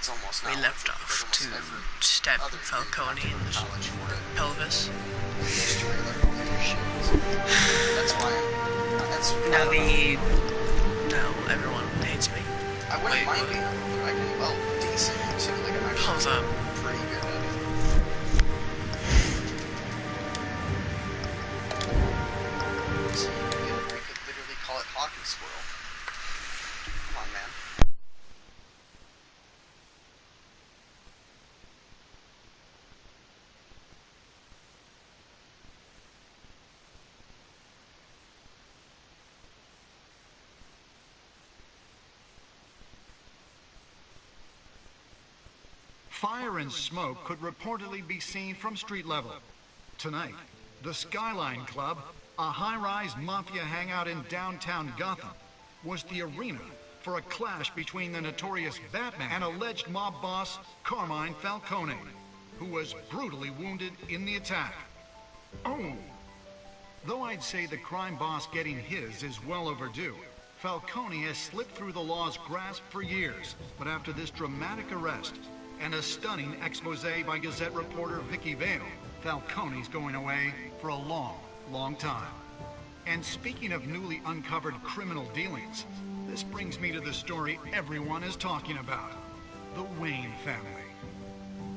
We left off to stab Falcone in the pelvis. Now everyone hates me. I wouldn't mind being a ruler. I can, well, decent. It seems like I'm actually pretty good at it. So, we could literally call it Hockey Squirrel. Come on, man. Fire and smoke could reportedly be seen from street level. Tonight, the Skyline Club, a high-rise mafia hangout in downtown Gotham, was the arena for a clash between the notorious Batman and alleged mob boss Carmine Falcone, who was brutally wounded in the attack. Oh! Though I'd say the crime boss getting his is well overdue, Falcone has slipped through the law's grasp for years, but after this dramatic arrest, and a stunning expose by Gazette reporter Vicky Vale, Falcone's going away for a long, long time. And speaking of newly uncovered criminal dealings, this brings me to the story everyone is talking about, the Wayne family.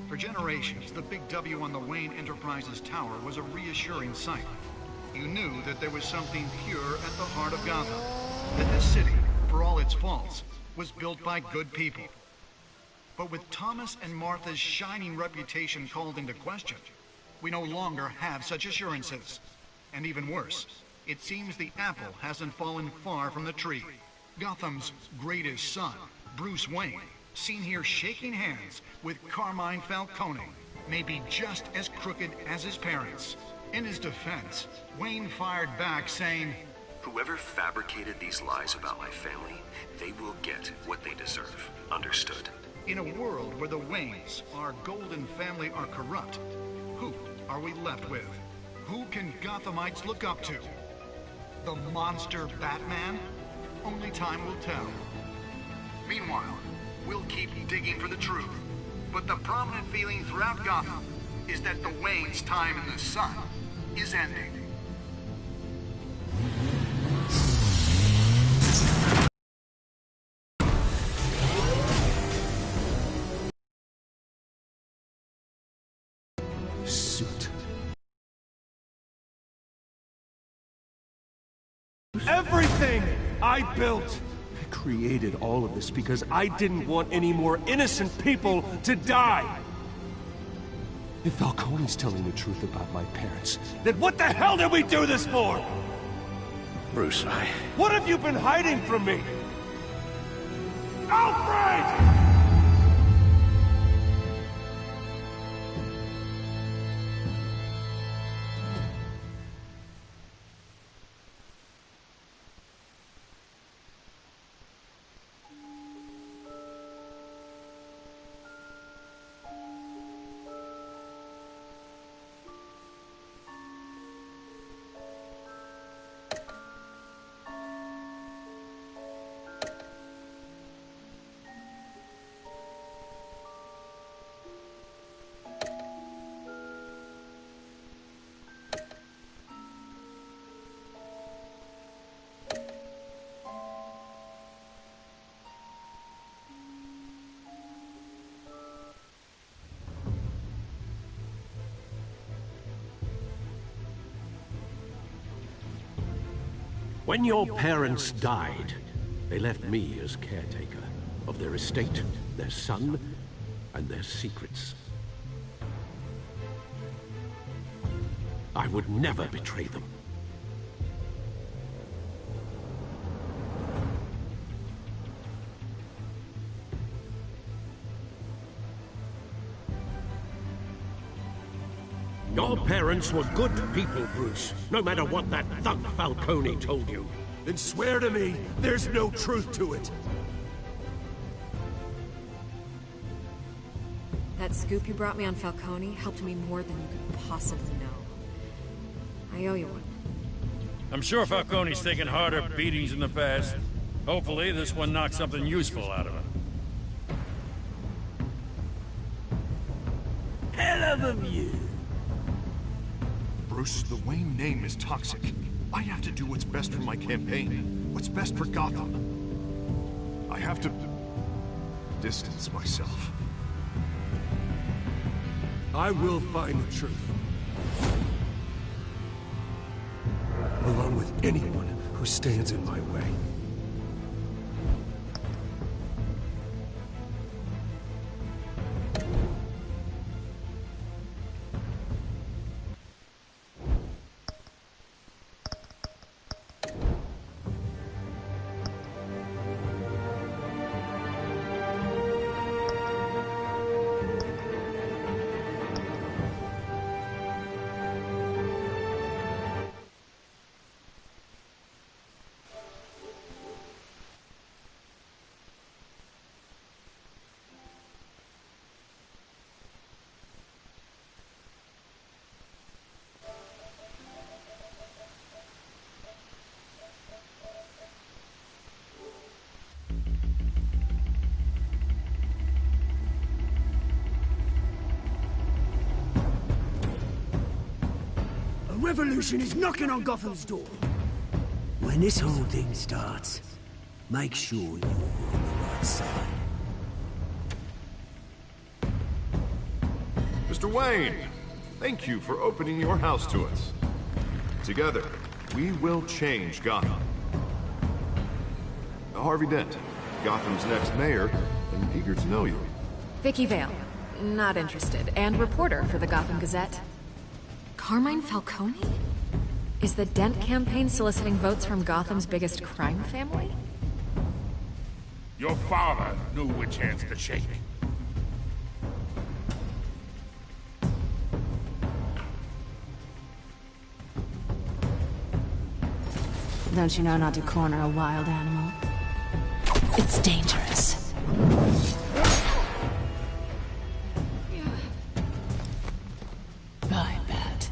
For generations, the big W on the Wayne Enterprises Tower was a reassuring sight. You knew that there was something pure at the heart of Gotham, that this city, for all its faults, was built by good people. But with Thomas and Martha's shining reputation called into question, we no longer have such assurances. And even worse, it seems the apple hasn't fallen far from the tree. Gotham's greatest son, Bruce Wayne, seen here shaking hands with Carmine Falcone, may be just as crooked as his parents. In his defense, Wayne fired back saying, "Whoever fabricated these lies about my family, they will get what they deserve. Understood?" In a world where the Waynes, our golden family, are corrupt, who are we left with? Who can Gothamites look up to? The monster Batman? Only time will tell. Meanwhile, we'll keep digging for the truth. But the prominent feeling throughout Gotham is that the Waynes' time in the sun is ending. Suit. Everything I built! I created all of this because I didn't want any more innocent people to die! If Falcone's telling the truth about my parents, Then what the hell did we do this for? Bruce, What have you been hiding from me? Alfred! When your parents died, they left me as caretaker of their estate, their son, and their secrets. I would never betray them. Your parents were good people, Bruce, no matter what that thug Falcone told you. Then swear to me there's no truth to it. That scoop you brought me on Falcone helped me more than you could possibly know. I owe you one. I'm sure Falcone's taken harder beatings in the past. Hopefully, this one knocks something useful out of him. of you. Bruce, the Wayne name is toxic. I have to do what's best for my campaign. What's best for Gotham. I have to distance myself. I will find the truth. Along with anyone who stands in my way. Revolution is knocking on Gotham's door. When this whole thing starts, make sure you're on the right side. Mr. Wayne, thank you for opening your house to us. Together, we will change Gotham. Harvey Dent, Gotham's next mayor, and eager to know you. Vicky Vale. Not interested. And reporter for the Gotham Gazette. Carmine Falcone? Is the Dent campaign soliciting votes from Gotham's biggest crime family? Your father knew which hands to shake. Don't you know not to corner a wild animal? It's dangerous. I bet.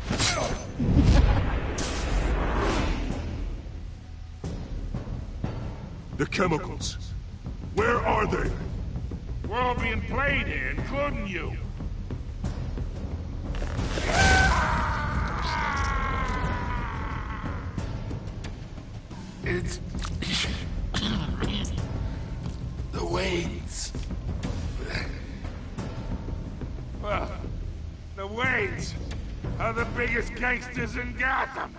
The chemicals. Where are they? We're all being played here, including you. It's... the Waynes. Well, the Waynes are the biggest gangsters in Gotham.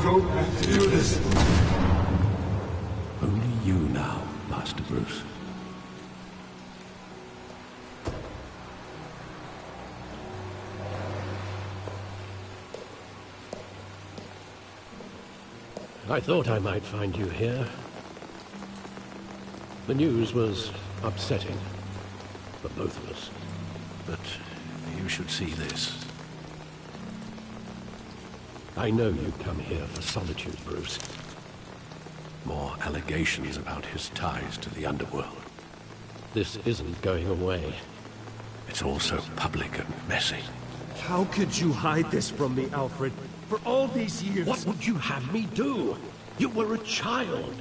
Don't have to do this. Only you now, Master Bruce. I thought I might find you here. The news was upsetting for both of us. But you should see this. I know you come here for solitude, Bruce. More allegations about his ties to the underworld. This isn't going away. It's also public and messy. How could you hide this from me, Alfred? For all these years... What would you have me do? You were a child.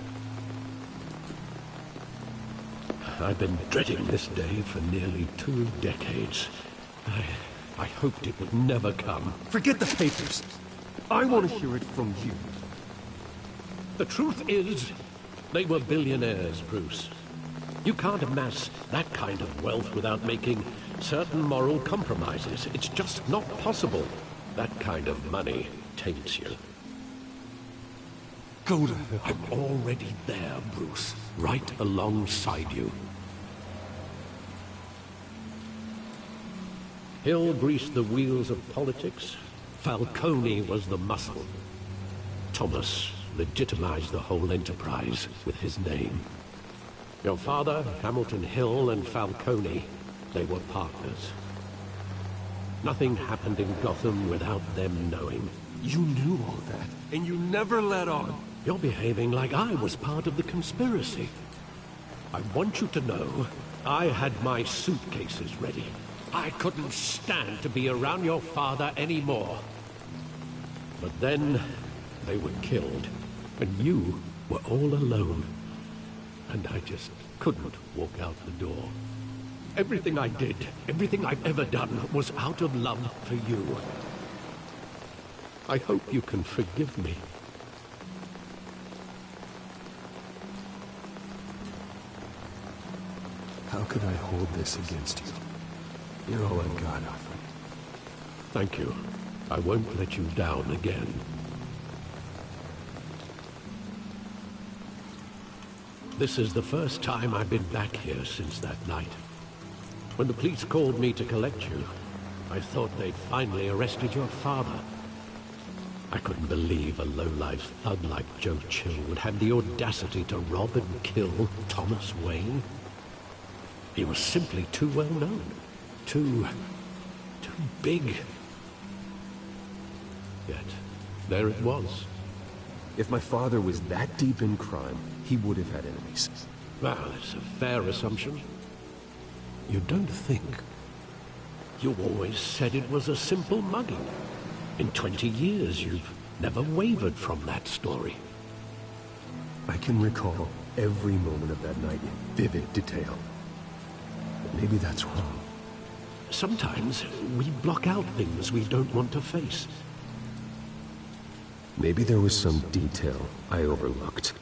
I've been dreading this day for nearly 2 decades. I hoped it would never come. Forget the papers. I want to hear it from you. The truth is, they were billionaires, Bruce. You can't amass that kind of wealth without making certain moral compromises. It's just not possible. That kind of money taints you. Go to hell. I'm already there, Bruce. Right alongside you. Hill greased the wheels of politics. Falcone was the muscle. Thomas legitimized the whole enterprise with his name. Your father, Hamilton Hill, and Falcone, they were partners. Nothing happened in Gotham without them knowing. You knew all that, and you never let on. You're behaving like I was part of the conspiracy. I want you to know, I had my suitcases ready. I couldn't stand to be around your father anymore. But then, they were killed, and you were all alone. And I just couldn't walk out the door. Everything I did, everything I've ever done, was out of love for you. I hope you can forgive me. How could I hold this against you? You're all I've got, Alfred. Thank you. I won't let you down again. This is the first time I've been back here since that night. When the police called me to collect you, I thought they'd finally arrested your father. I couldn't believe a low-life thug like Joe Chill would have the audacity to rob and kill Thomas Wayne. He was simply too well known. Too big. Yet, there it was. If my father was that deep in crime, he would have had enemies. Well, it's a fair assumption. You don't think? You always said it was a simple mugging. In 20 years, you've never wavered from that story. I can recall every moment of that night in vivid detail. But maybe that's wrong. Sometimes we block out things we don't want to face. Maybe there was some detail I overlooked.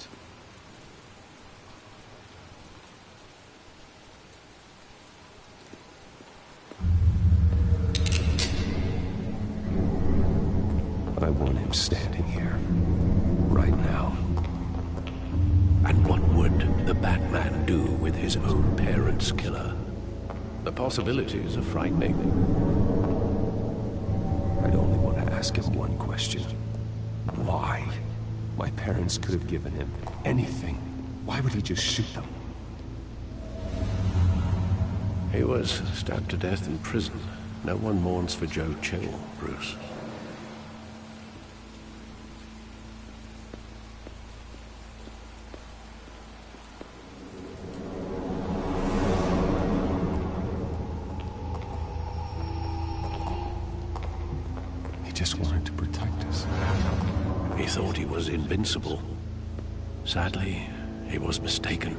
I want him standing here, right now. And what would the Batman do with his own parents' killer? The possibilities are frightening. I'd only want to ask him one question. Why? My parents could have given him anything. Why would he just shoot them? He was stabbed to death in prison. No one mourns for Joe Chill, Bruce. Just wanted to protect us. He thought he was invincible. Sadly, he was mistaken.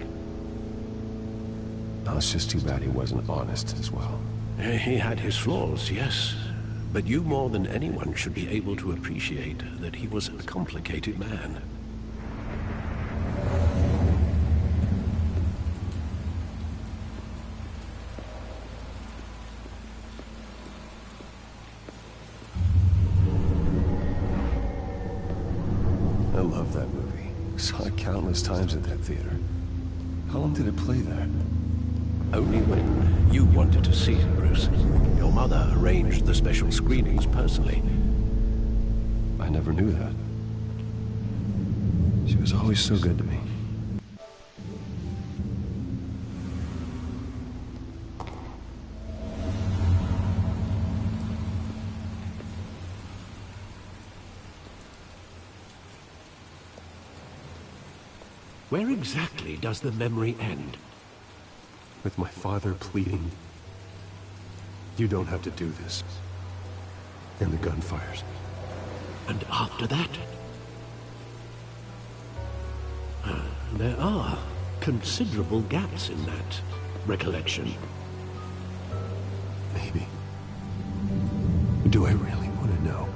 Now it's just too bad he wasn't honest as well. He had his flaws, yes. But you more than anyone should be able to appreciate that he was a complicated man. I love that movie. Saw it countless times at that theater. How long did it play there? Only when you wanted to see it, Bruce. Your mother arranged the special screenings personally. I never knew that. She was always so good to me. Where exactly does the memory end? With my father pleading, "You don't have to do this." And the gunfires. And after that? There are considerable gaps in that recollection. Maybe. Do I really want to know?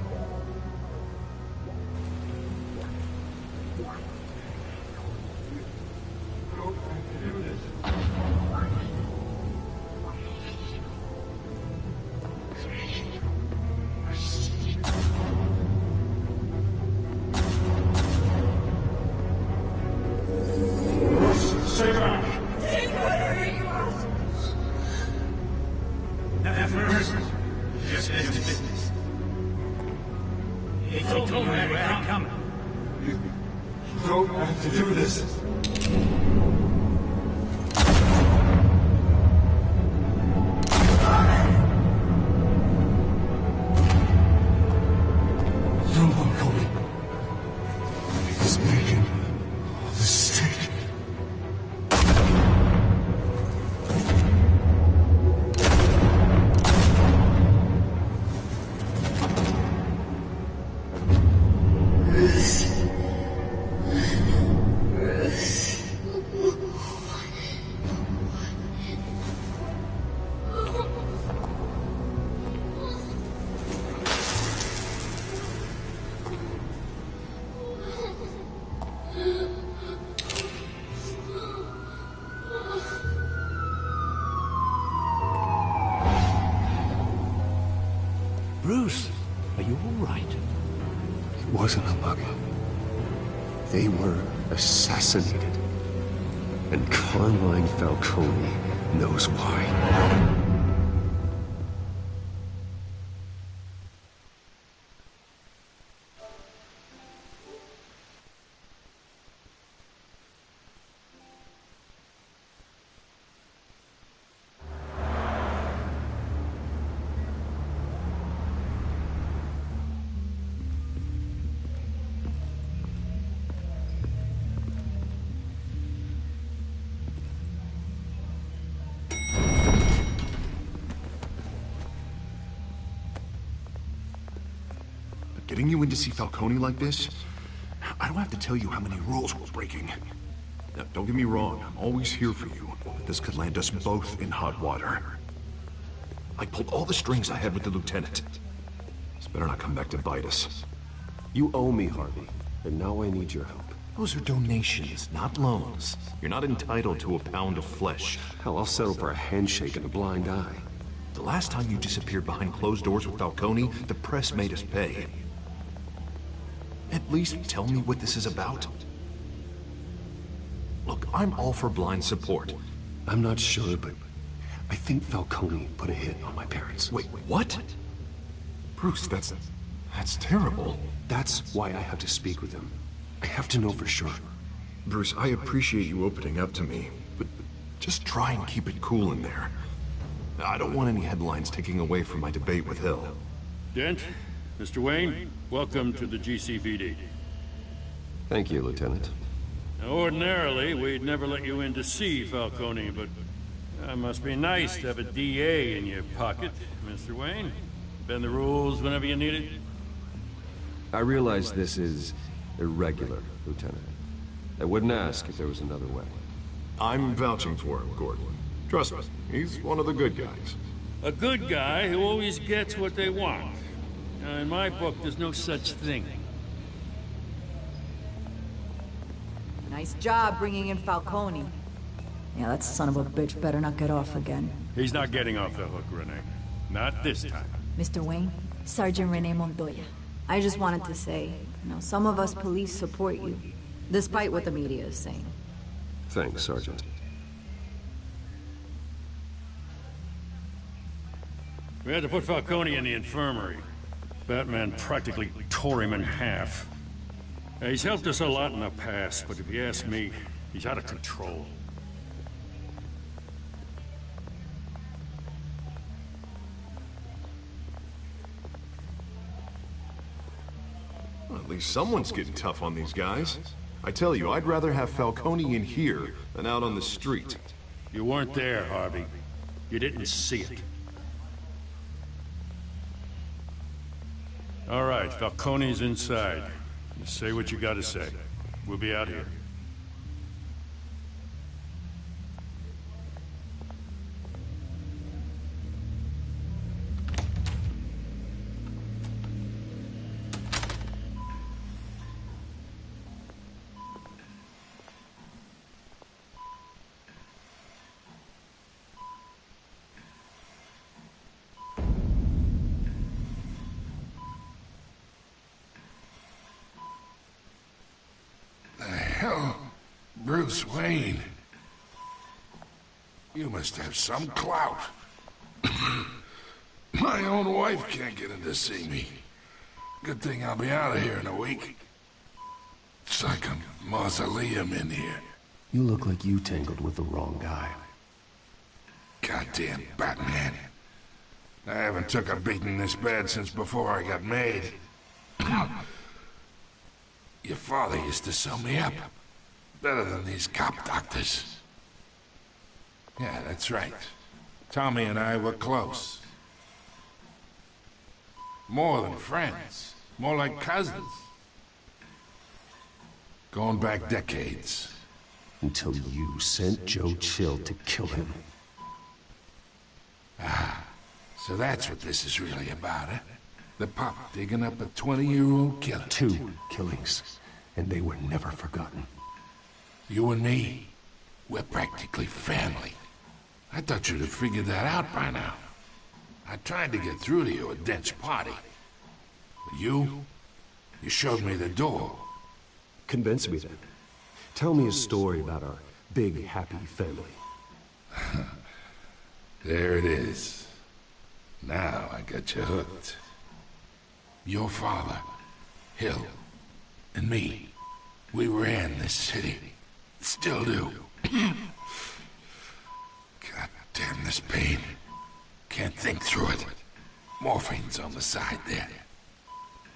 He told me you had it coming. You don't have to do this. Bruce, are you all right? It wasn't a bug. They were assassinated. And Carmine Falcone knows why. Getting you in to see Falcone like this? I don't have to tell you how many rules we're breaking. Now, don't get me wrong, I'm always here for you, but this could land us both in hot water. I pulled all the strings I had with the lieutenant. This better not come back to bite us. You owe me, Harvey, and now I need your help. Those are donations, not loans. You're not entitled to a pound of flesh. Hell, I'll settle for a handshake and a blind eye. The last time you disappeared behind closed doors with Falcone, the press made us pay. At least tell me what this is about. Look, I'm all for blind support. I'm not sure, but I think Falcone put a hit on my parents. Wait, what? Bruce, that's terrible. That's why I have to speak with him. I have to know for sure. Bruce, I appreciate you opening up to me, but just try and keep it cool in there. I don't want any headlines taking away from my debate with Hill. Dent, Mr. Wayne, welcome to the GCPD. Thank you, Lieutenant. Now, ordinarily, we'd never let you in to see Falcone, but it must be nice to have a DA in your pocket, Mr. Wayne. Bend the rules whenever you need it. I realize this is irregular, Lieutenant. I wouldn't ask if there was another way. I'm vouching for him, Gordon. Trust me, he's one of the good guys. A good guy who always gets what they want. Now, in my book, there's no such thing. Nice job bringing in Falcone. Yeah, that son of a bitch better not get off again. He's not getting off the hook, Renee. Not this time. Mr. Wayne, Sergeant Renee Montoya. I just wanted to say, some of us police support you, despite what the media is saying. Thanks, Sergeant. We had to put Falcone in the infirmary. Batman practically tore him in half. He's helped us a lot in the past, but if you ask me, he's out of control. Well, at least someone's getting tough on these guys. I tell you, I'd rather have Falcone in here than out on the street. You weren't there, Harvey. You didn't see it. All right, Falcone's inside. You say what you gotta say. We'll be out here. Bruce Wayne. You must have some clout. My own wife can't get in to see me. Good thing I'll be out of here in a week. It's like a mausoleum in here. You look like you tangled with the wrong guy. Goddamn Batman. I haven't took a beating this bad since before I got made. Your father used to sew me up. Better than these cop doctors. Yeah, that's right. Tommy and I were close. More than friends. More like cousins. Going back decades. Until you sent Joe Chill to kill him. Ah, so that's what this is really about, huh? The pup digging up a 20-year-old killer. 2 killings, and they were never forgotten. You and me, we're practically family. I thought you'd have figured that out by now. I tried to get through to you at Dent's party. But you showed me the door. Convince me then. Tell me a story about our big, happy family. There it is. Now I got you hooked. Your father, Hill, and me, we ran this city. Still do. God damn this pain. Can't think through it. Morphine's on the side there.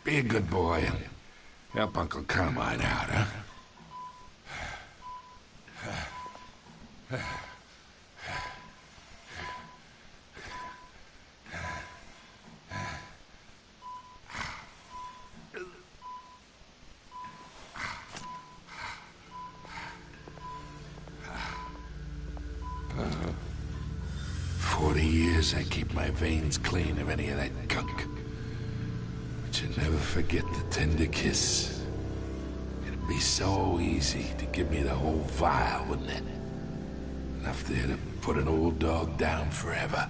Be a good boy and help Uncle Carmine out, huh? I keep my veins clean of any of that gunk. But you'd never forget the tender kiss. It'd be so easy to give me the whole vial, wouldn't it? Enough there to put an old dog down forever.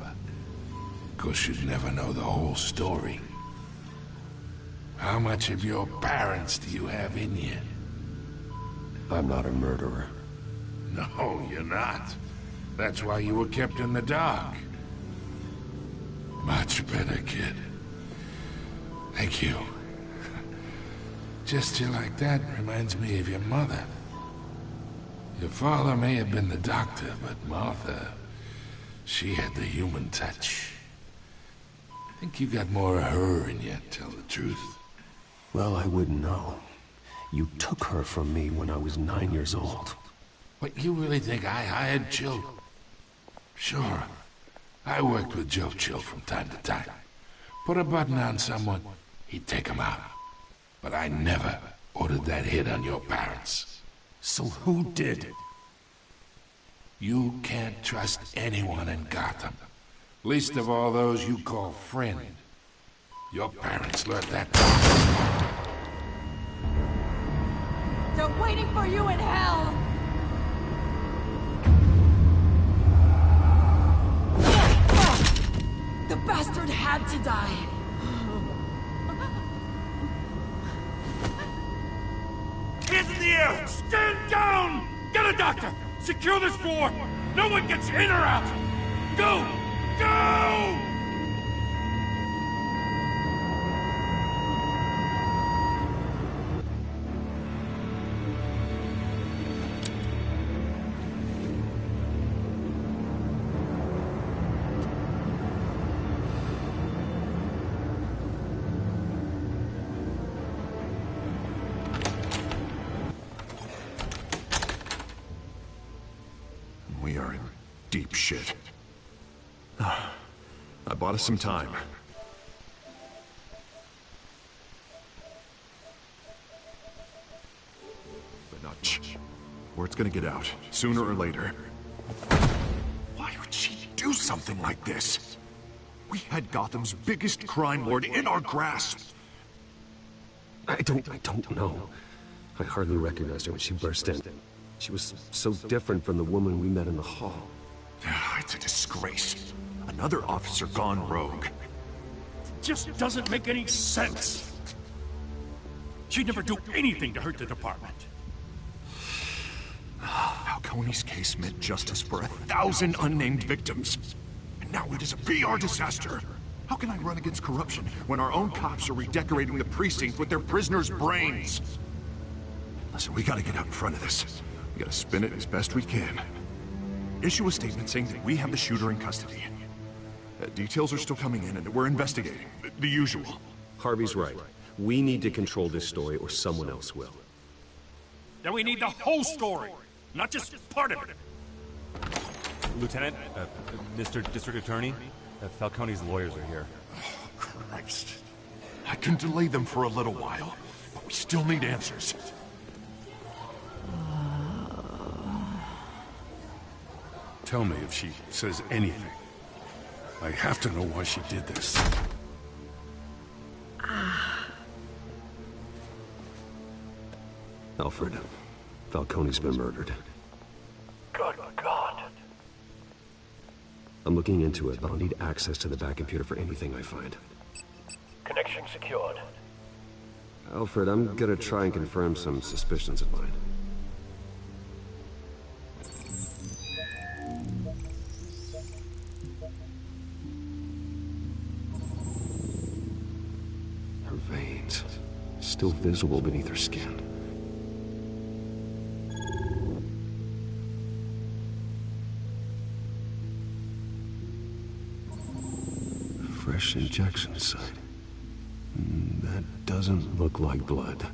Of course, you'd never know the whole story. How much of your parents do you have in you? I'm not a murderer. No, you're not. That's why you were kept in the dark. Much better, kid. Thank you. Gesture like that reminds me of your mother. Your father may have been the doctor, but Martha, she had the human touch. I think you got more of her in you, tell the truth. Well, I wouldn't know. You took her from me when I was 9 years old. What, you really think I hired Chill? Sure. I worked with Joe Chill from time to time. Put a button on someone, he'd take him out. But I never ordered that hit on your parents. So who did? You can't trust anyone in Gotham. Least of all those you call friend. Your parents learned that. They're waiting for you in hell! The bastard had to die. Hands in the air! Stand down! Get a doctor! Secure this floor! No one gets in or out! Go! Go! We are in deep shit. I bought us some time. But not word's gonna get out, sooner or later. Why would she do something like this? We had Gotham's biggest crime lord in our grasp. I don't know. I hardly recognized her when she burst in. She was so different from the woman we met in the hall. It's a disgrace. Another officer gone rogue. Just doesn't make any sense. She'd never do anything to hurt the department. Falcone's case meant justice for 1,000 unnamed victims. And now it is a PR disaster. How can I run against corruption when our own cops are redecorating the precinct with their prisoners' brains? Listen, we gotta get out in front of this. We gotta spin it as best we can. Issue a statement saying that we have the shooter in custody. Details are still coming in and we're investigating. The usual. Harvey's right. We need to control this story or someone else will. Then we need the whole story, not just part of it. Lieutenant, Mr. District Attorney, Falcone's lawyers are here. Oh, Christ. I can delay them for a little while, but we still need answers. Tell me if she says anything. I have to know why she did this. Alfred, Falcone's been murdered. Good God. I'm looking into it, but I'll need access to the back computer for anything I find. Connection secured. Alfred, I'm gonna try and confirm some suspicions of mine. Her veins, still visible beneath her skin. Fresh injection site. That doesn't look like blood.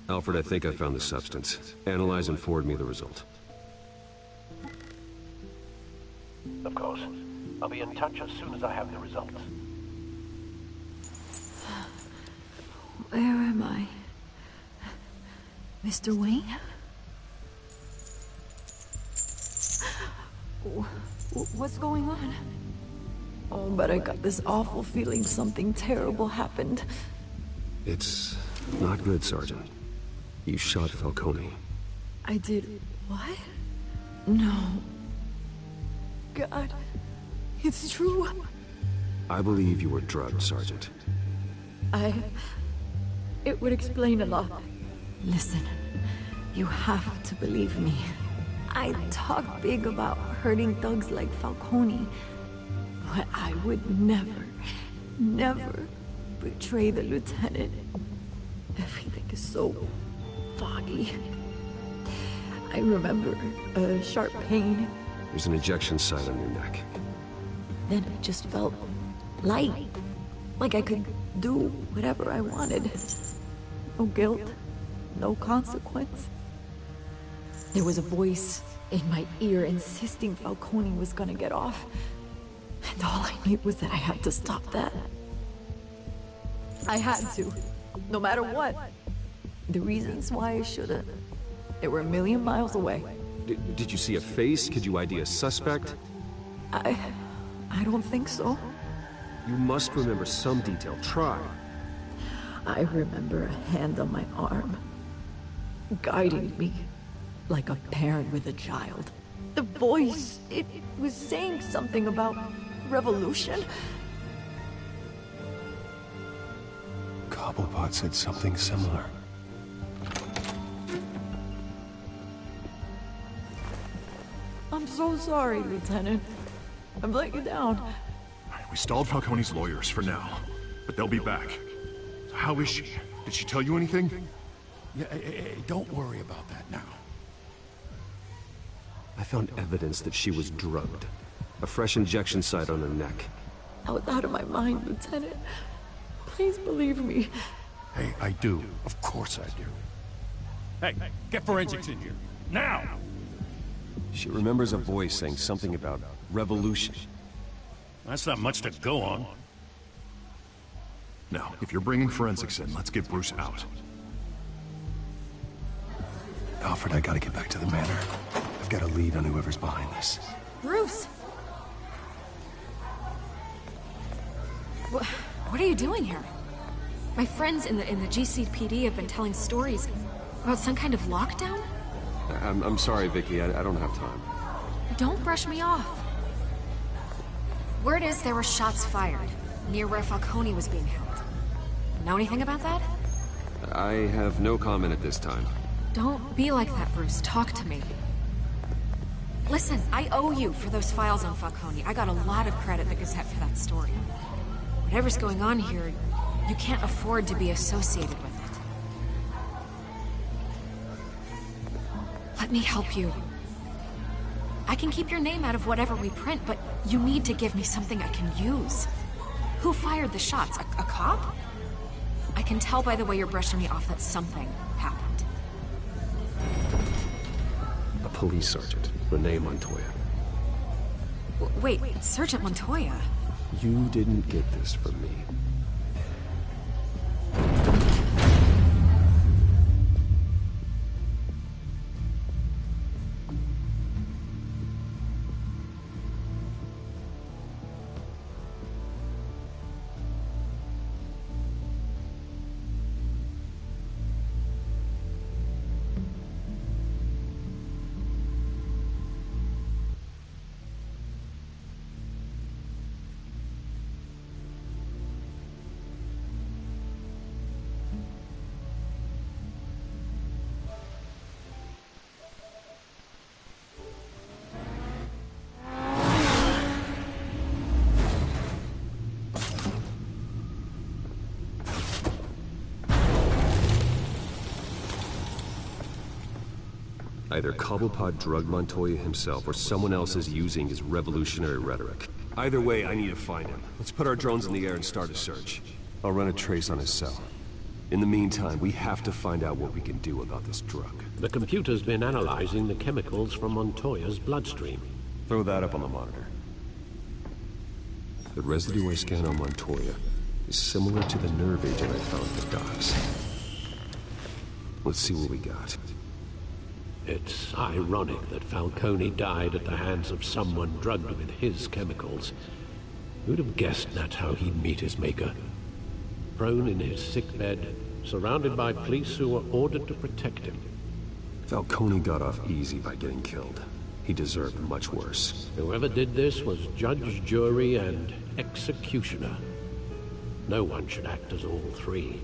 Alfred, I think I found the substance. Analyze and forward me the result. Of course. I'll be in touch as soon as I have the results. Where am I? Mr. Wayne? What's going on? Oh, but I got this awful feeling something terrible happened. It's not good, Sergeant. You shot Falcone. I did what? No. God, it's true. I believe you were drugged, Sergeant. It would explain a lot. Listen, you have to believe me. I talk big about hurting thugs like Falcone, but I would never, never betray the lieutenant. Everything is so foggy. I remember a sharp pain. There's an injection site on your neck. Then it just felt light, like I could do whatever I wanted. No guilt, no consequence. There was a voice in my ear insisting Falcone was gonna get off. And all I knew was that I had to stop that. I had to, no matter what. The reasons why I shouldn't, they were a million miles away. Did you see a face? Could you ID a suspect? I don't think so. You must remember some detail. Try. I remember a hand on my arm, guiding me like a parent with a child. The voice, it was saying something about revolution. Cobblepot said something similar. I'm so sorry, Lieutenant. I've let you down. We stalled Falcone's lawyers for now, but they'll be back. How is she? Did she tell you anything? Yeah, don't worry about that now. I found evidence that she was drugged. A fresh injection site on her neck. I was out of my mind, Lieutenant. Please believe me. Hey, I do. Of course I do. Hey, get forensics in here. Now! She remembers a voice saying something about revolution. That's not much to go on. Now, if you're bringing forensics in, let's get Bruce out. Alfred, I gotta get back to the manor. I've got a lead on whoever's behind this. Bruce! What are you doing here? My friends in the GCPD have been telling stories about some kind of lockdown? I'm sorry, Vicky. I don't have time. Don't brush me off. Word is there were shots fired near where Falcone was being held. Know anything about that? I have no comment at this time. Don't be like that, Bruce. Talk to me. Listen, I owe you for those files on Falcone. I got a lot of credit at the Gazette for that story. Whatever's going on here, you can't afford to be associated with it. Let me help you. I can keep your name out of whatever we print, but you need to give me something I can use. Who fired the shots? A cop? I can tell by the way you're brushing me off that something happened. A police sergeant, Renee Montoya. Wait, Sergeant Montoya? You didn't get this from me. Either Cobblepot drugged Montoya himself, or someone else is using his revolutionary rhetoric. Either way, I need to find him. Let's put our drones in the air and start a search. I'll run a trace on his cell. In the meantime, we have to find out what we can do about this drug. The computer's been analyzing the chemicals from Montoya's bloodstream. Throw that up on the monitor. The residue I scan on Montoya is similar to the nerve agent I found at the docks. Let's see what we got. It's ironic that Falcone died at the hands of someone drugged with his chemicals. Who'd have guessed that's how he'd meet his maker? Prone in his sickbed, surrounded by police who were ordered to protect him. Falcone got off easy by getting killed. He deserved much worse. Whoever did this was judge, jury, and executioner. No one should act as all three.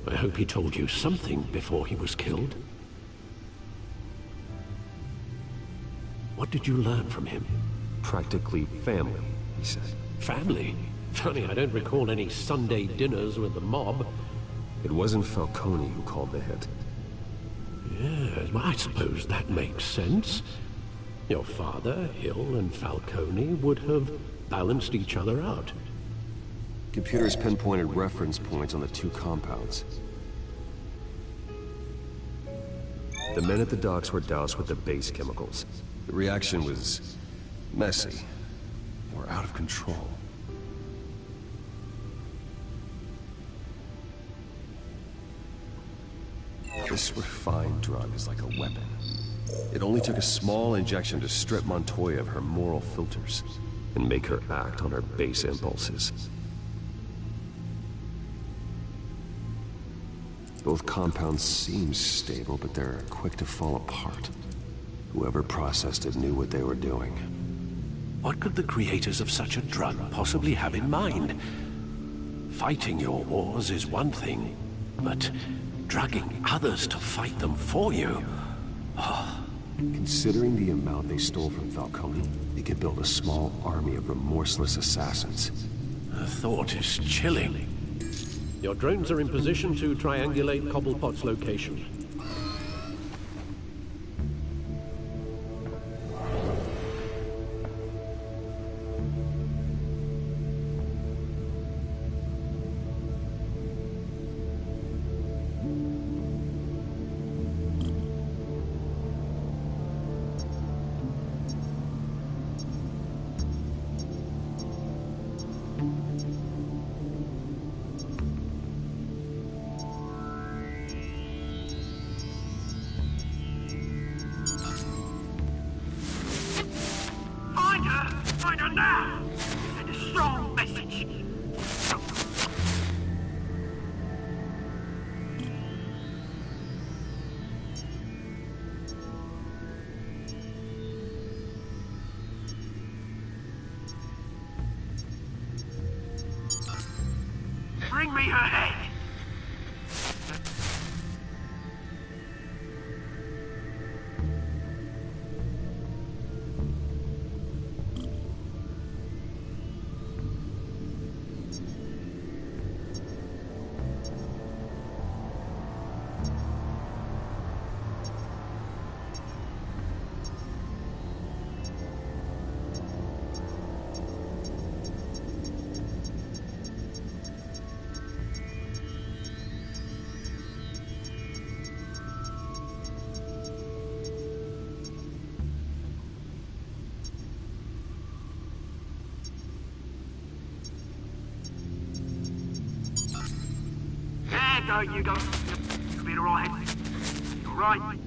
I hope he told you something before he was killed. What did you learn from him? Practically family, he said. Family? Funny, I don't recall any Sunday dinners with the mob. It wasn't Falcone who called the hit. Yes, well, I suppose that makes sense. Your father, Hill, and Falcone would have balanced each other out. Computers pinpointed reference points on the two compounds. The men at the docks were doused with the base chemicals. The reaction was messy, or out of control. This refined drug is like a weapon. It only took a small injection to strip Montoya of her moral filters and make her act on her base impulses. Both compounds seem stable, but they're quick to fall apart. Whoever processed it knew what they were doing. What could the creators of such a drug possibly have in mind? Fighting your wars is one thing, but drugging others to fight them for you? Oh. Considering the amount they stole from Falcone, they could build a small army of remorseless assassins. The thought is chilling. Your drones are in position to triangulate Cobblepot's location. Find her now! Send a strong message! Bring me her head! No, you don't. You'll be alright. You're right.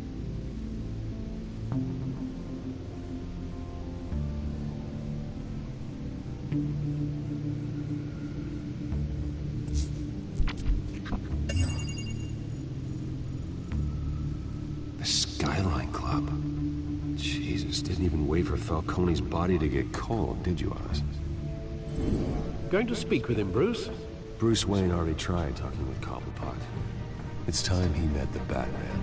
The Skyline Club. Jesus, didn't even wait for Falcone's body to get cold, did you, Oz? Going to speak with him, Bruce? Bruce Wayne already tried talking with Cobblepot. It's time he met the Batman.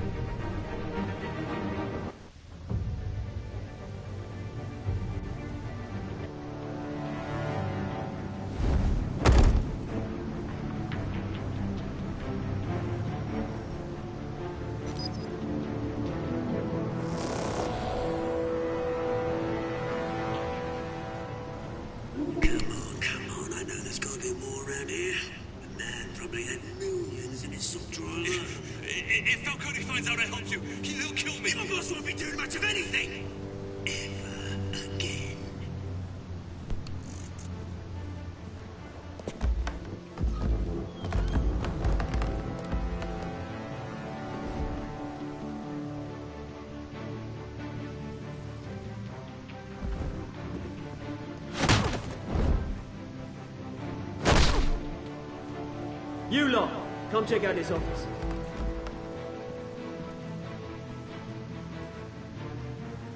If Falcone finds out I helped you, he'll kill me. None of us won't be doing much of anything. Ever again. You lot, come check out this office.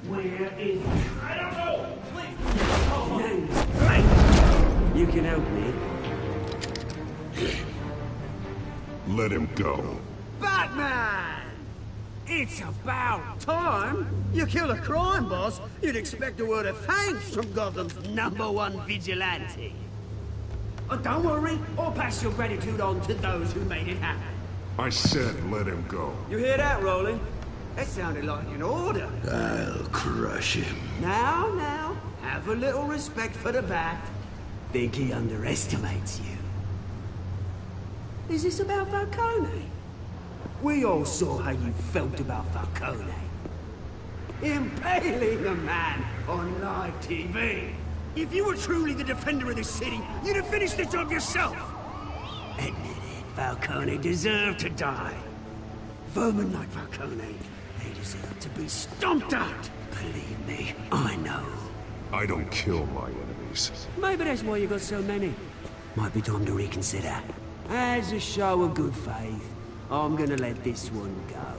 Where is... I don't know! Please! You can help me. Let him go. Batman! It's about time! You kill a crime boss, you'd expect a word of thanks from Gotham's #1 vigilante. Oh, don't worry, I'll pass your gratitude on to those who made it happen. I said let him go. You hear that, Roland? That sounded like an order. I'll crush him. Now, have a little respect for the Bat. Think he underestimates you. Is this about Falcone? We all saw how you felt about Falcone. Impaling a man on live TV. If you were truly the defender of this city, you'd have finished the job yourself. Admit it, Falcone deserved to die. Vermin like Falcone, they deserve to be stomped out. Believe me, I know. I don't kill my enemies. Maybe that's why you got so many. Might be time to reconsider. As a show of good faith, I'm gonna let this one go.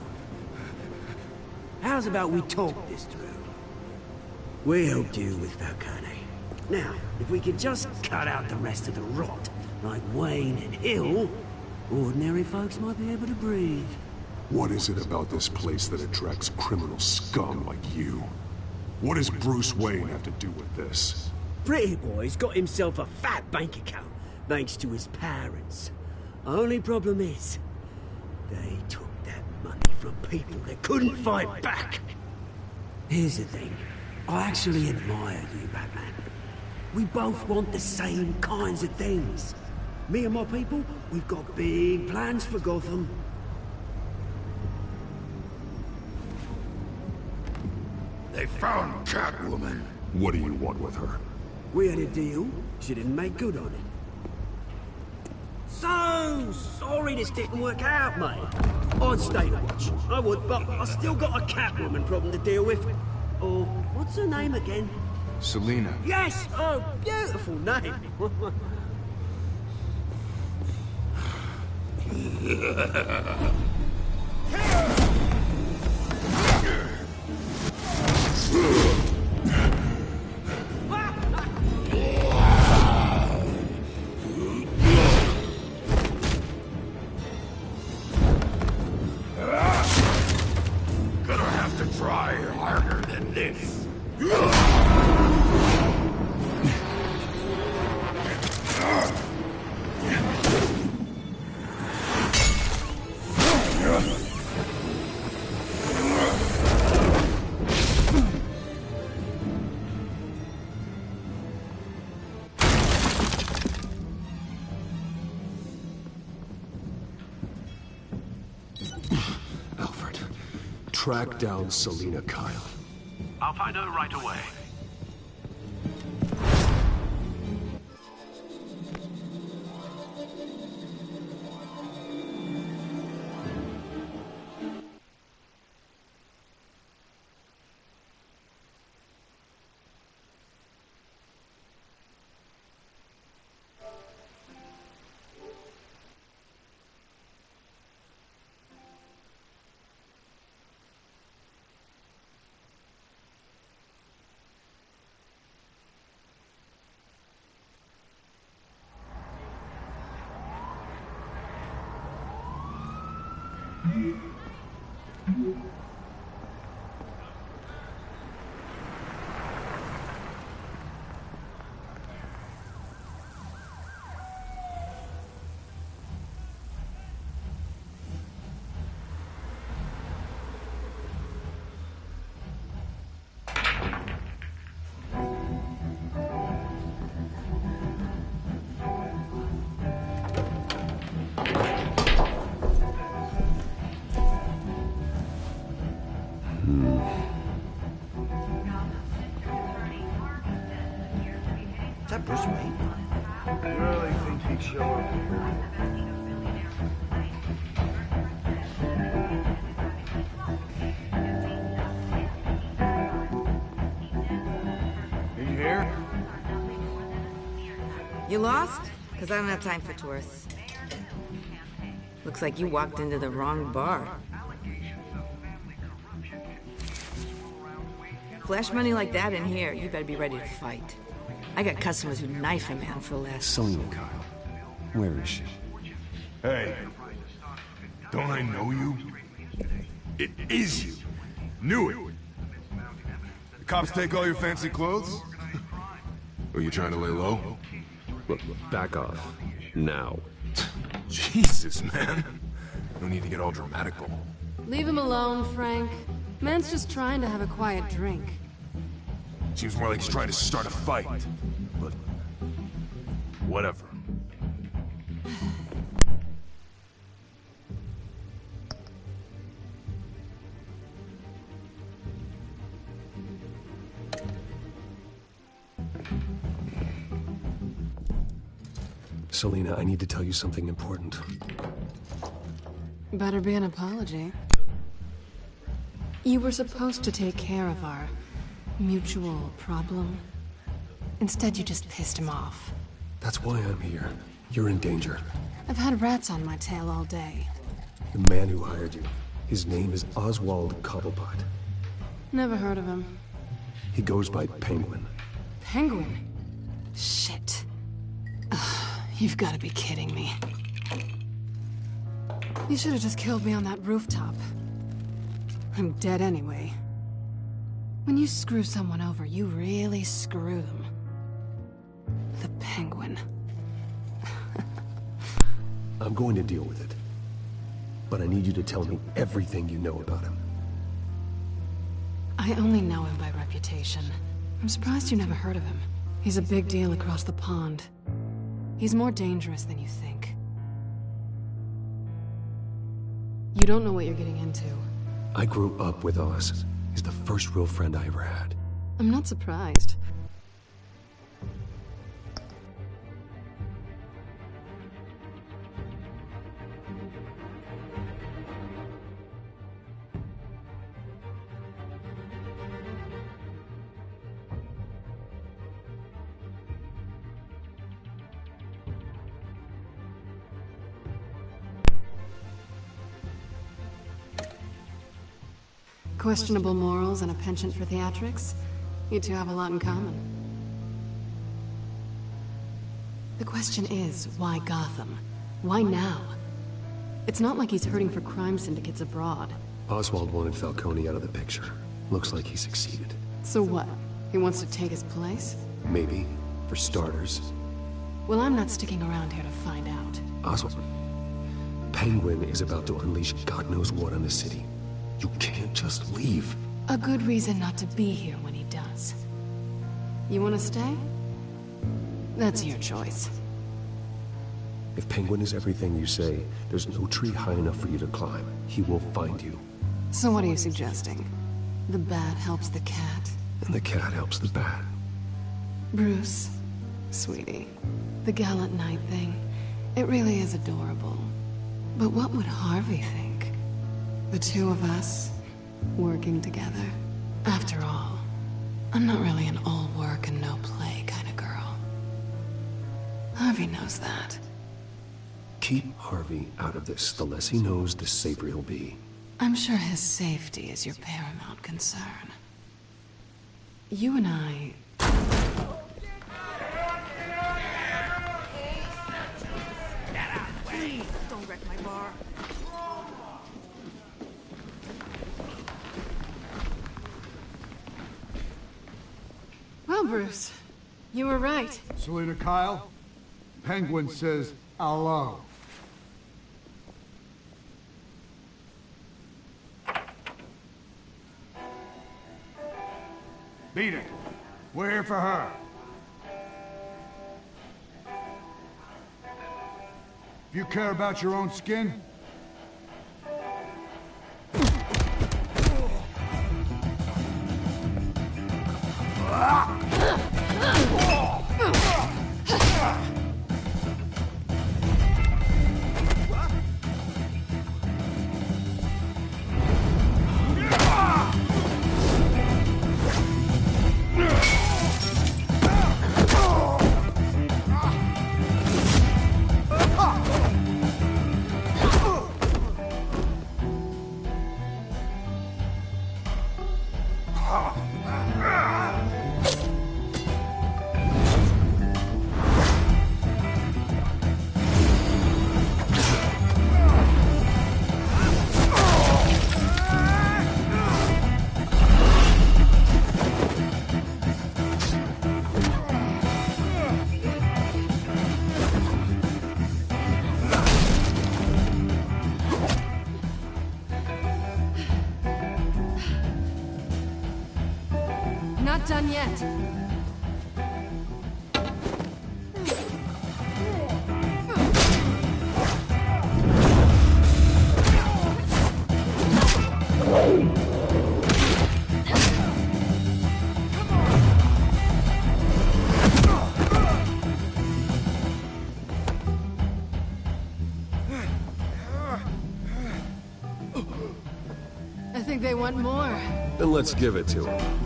How's about we talk this through? We helped you with Falcone. Now, if we could just cut out the rest of the rot, like Wayne and Hill, ordinary folks might be able to breathe. What is it about this place that attracts criminal scum like you? What does Bruce Wayne have to do with this? Pretty Boy's got himself a fat bank account, thanks to his parents. Only problem is, they took that money from people that couldn't fight back. Here's the thing. I actually admire you, Batman. We both want the same kinds of things. Me and my people, we've got big plans for Gotham. They found Catwoman. What do you want with her? We had a deal. She didn't make good on it. So sorry this didn't work out, mate. I'd stay to watch. I would, but I still got a Catwoman problem to deal with. Oh, what's her name again? Selina. Yes! Oh, beautiful name. Gonna have to try harder than this. Alfred, track down Selina Kyle. I'll find her right away. Is that Bruce Wayne? You really think he'd show up here? You here? You lost? Because I don't have time for tourists. Looks like you walked into the wrong bar. Flash money like that in here, you better be ready to fight. I got customers who knife a man for less. Selina Kyle. Where is she? Hey. Don't I know you? It is you. Knew it. The cops take all your fancy clothes? Are you trying to lay low? Look, back off. Now. Jesus, man. No need to get all dramatical. Leave him alone, Frank. Man's just trying to have a quiet drink. Seems more like he's trying to start a fight. But... whatever. Selina, I need to tell you something important. Better be an apology. You were supposed to take care of our mutual problem. Instead, you just pissed him off. That's why I'm here. You're in danger. I've had rats on my tail all day. The man who hired you. His name is Oswald Cobblepot. Never heard of him. He goes by Penguin. Penguin? Shit. Ugh, you've got to be kidding me. You should have just killed me on that rooftop. I'm dead anyway. When you screw someone over, you really screw them. The Penguin. I'm going to deal with it. But I need you to tell me everything you know about him. I only know him by reputation. I'm surprised you never heard of him. He's a big deal across the pond. He's more dangerous than you think. You don't know what you're getting into. I grew up with Oz. He's the first real friend I ever had. I'm not surprised. Questionable morals and a penchant for theatrics? You two have a lot in common. The question is, why Gotham? Why now? It's not like he's hurting for crime syndicates abroad. Oswald wanted Falcone out of the picture. Looks like he succeeded. So what? He wants to take his place? Maybe. For starters. Well, I'm not sticking around here to find out. Oswald. Penguin is about to unleash God knows what on the city. You can't just leave. A good reason not to be here when he does. You want to stay? That's your choice. If Penguin is everything you say, there's no tree high enough for you to climb. He will find you. So what are you suggesting? The bat helps the cat? And the cat helps the bat. Bruce, sweetie, the gallant knight thing, it really is adorable. But what would Harvey think? The two of us, working together. After all, I'm not really an all work and no play kind of girl. Harvey knows that. Keep Harvey out of this. The less he knows, the safer he'll be. I'm sure his safety is your paramount concern. You and I... Please, don't wreck my bar. Bruce. You were right. Selina Kyle, Penguin says hello. Beat it. We're here for her. If you care about your own skin, Not done yet. I think they want more. Then let's give it to them.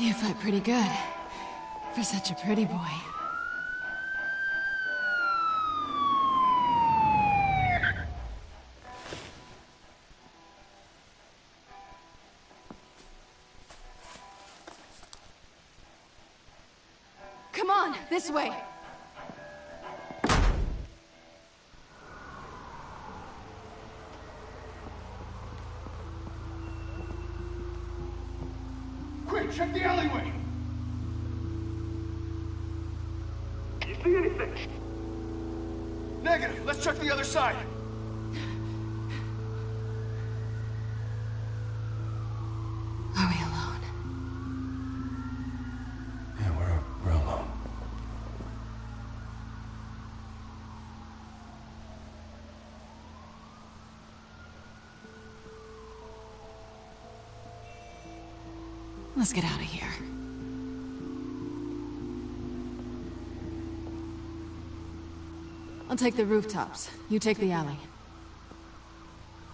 You fight pretty good. For such a pretty boy. Come on, this way. Quick, check the alleyway! You see anything? Negative. Let's check the other side. Are we alone? Yeah, we're alone. Let's get out of here. I'll take the rooftops. You take the alley.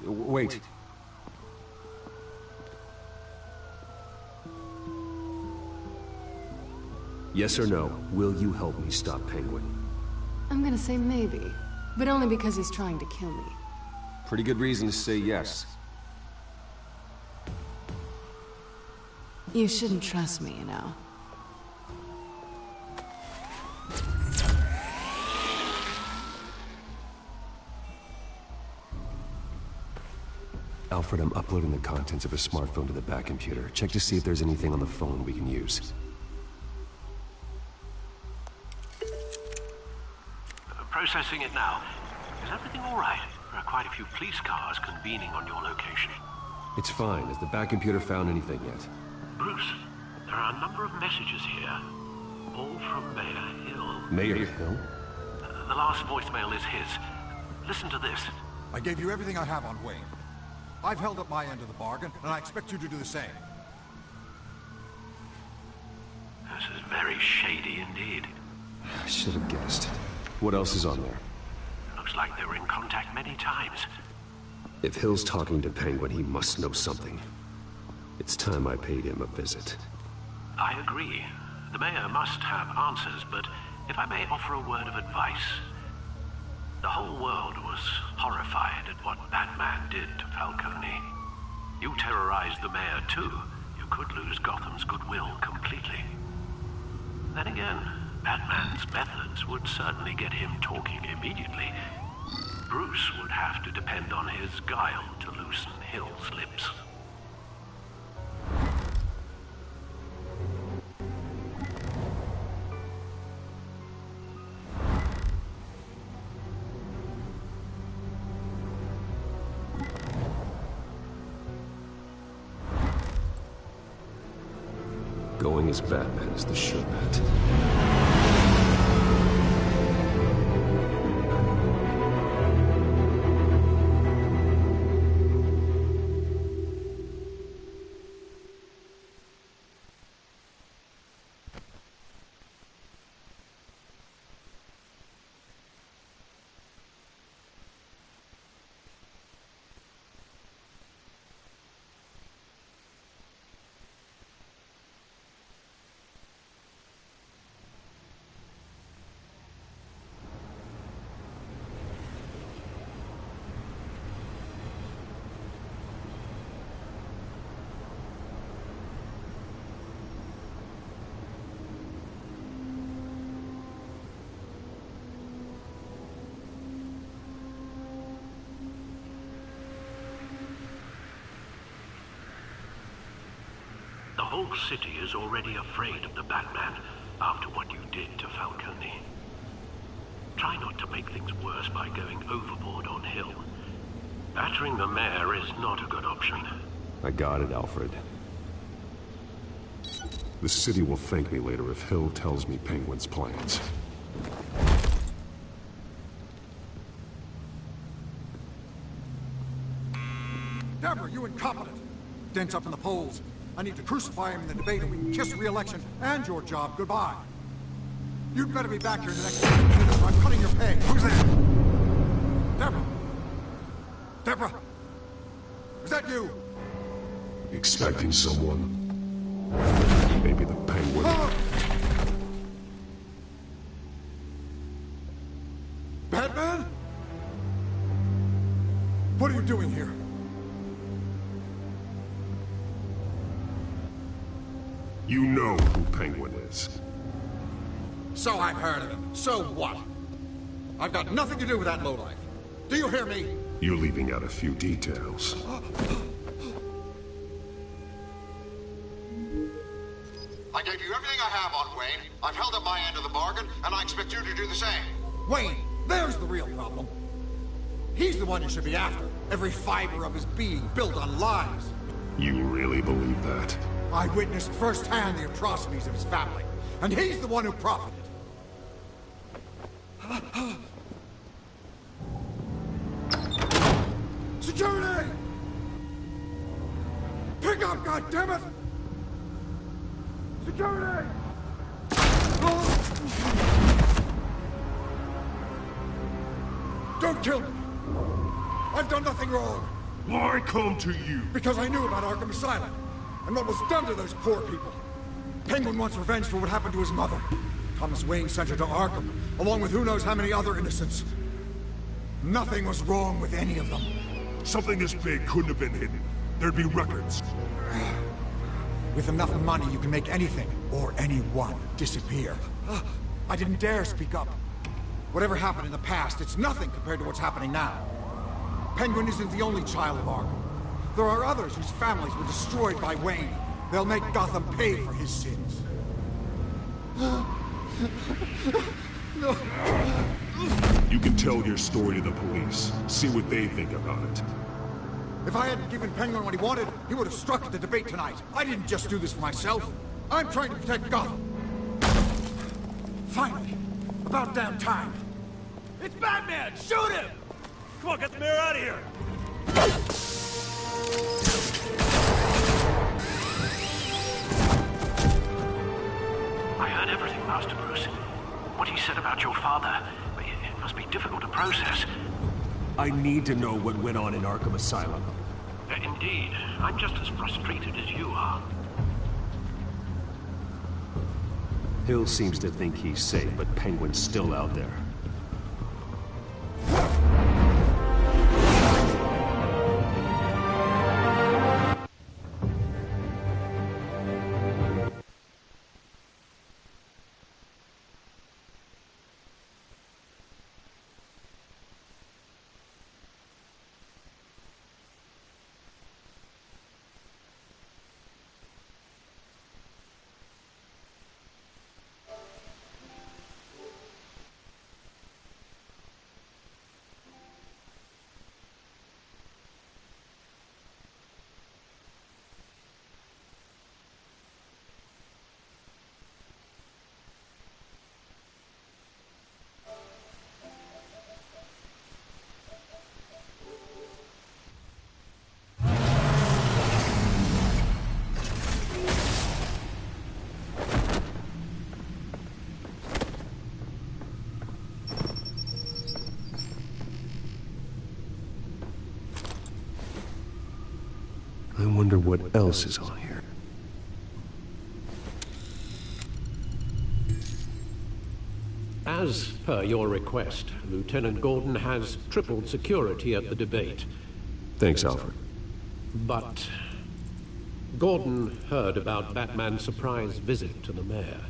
Wait. Yes or no, will you help me stop Penguin? I'm gonna say maybe, but only because he's trying to kill me. Pretty good reason to say yes. You shouldn't trust me, you know. Alfred, I'm uploading the contents of a smartphone to the back computer. Check to see if there's anything on the phone we can use. Processing it now. Is everything all right? There are quite a few police cars convening on your location. It's fine. Has the back computer found anything yet? Bruce, there are a number of messages here, all from Mayor Hill. Mayor Hill? The last voicemail is his. Listen to this. I gave you everything I have on Wayne. I've held up my end of the bargain, and I expect you to do the same. This is very shady indeed. I should have guessed. What else is on there? Looks like they were in contact many times. If Hill's talking to Penguin, he must know something. It's time I paid him a visit. I agree. The mayor must have answers, but if I may offer a word of advice. The whole world was horrified at what Batman did to Falcone. You terrorized the mayor too. You could lose Gotham's goodwill completely. Then again, Batman's methods would certainly get him talking immediately. Bruce would have to depend on his guile to loosen Hill's lips. Going as Batman is the sure bet. The whole city is already afraid of the Batman after what you did to Falcone. Try not to make things worse by going overboard on Hill. Battering the mayor is not a good option. I got it, Alfred. The city will thank me later if Hill tells me Penguin's plans. Deborah, you incompetent! Dent's up in the polls. I need to crucify him in the debate and we can kiss re-election and your job goodbye. You'd better be back here in the next 15 minutes or I'm cutting your pay. Who's there? Deborah! Deborah! Is that you? Expecting someone? Maybe the Penguin? Batman? What are you doing here? You know who Penguin is. So I've heard of him. So what? I've got nothing to do with that lowlife. Do you hear me? You're leaving out a few details. I gave you everything I have on Wayne. I've held up my end of the bargain, and I expect you to do the same. Wayne, there's the real problem. He's the one you should be after. Every fiber of his being built on lies. You really believe that? I witnessed firsthand the atrocities of his family, and he's the one who profited. Security! Pick up, goddammit! Security! Don't kill me! I've done nothing wrong! Why come to you? Because I knew about Arkham Asylum, and what was done to those poor people. Penguin wants revenge for what happened to his mother. Thomas Wayne sent her to Arkham, along with who knows how many other innocents. Nothing was wrong with any of them. Something this big couldn't have been hidden. There'd be records. With enough money, you can make anything, or anyone, disappear. I didn't dare speak up. Whatever happened in the past, it's nothing compared to what's happening now. Penguin isn't the only child of Arkham. There are others whose families were destroyed by Wayne. They'll make Gotham pay for his sins. No. You can tell your story to the police. See what they think about it. If I hadn't given Penguin what he wanted, he would have struck at the debate tonight. I didn't just do this for myself. I'm trying to protect Gotham. Finally. About damn time. It's Batman! Shoot him! Come on, get the mayor out of here! I heard everything, Master Bruce. What he said about your father. process. I need to know what went on in Arkham Asylum. Indeed. I'm just as frustrated as you are. Hill seems to think he's safe, but Penguin's still out there. I wonder what else is on here. As per your request, Lieutenant Gordon has tripled security at the debate. Thanks, Alfred. But Gordon heard about Batman's surprise visit to the mayor.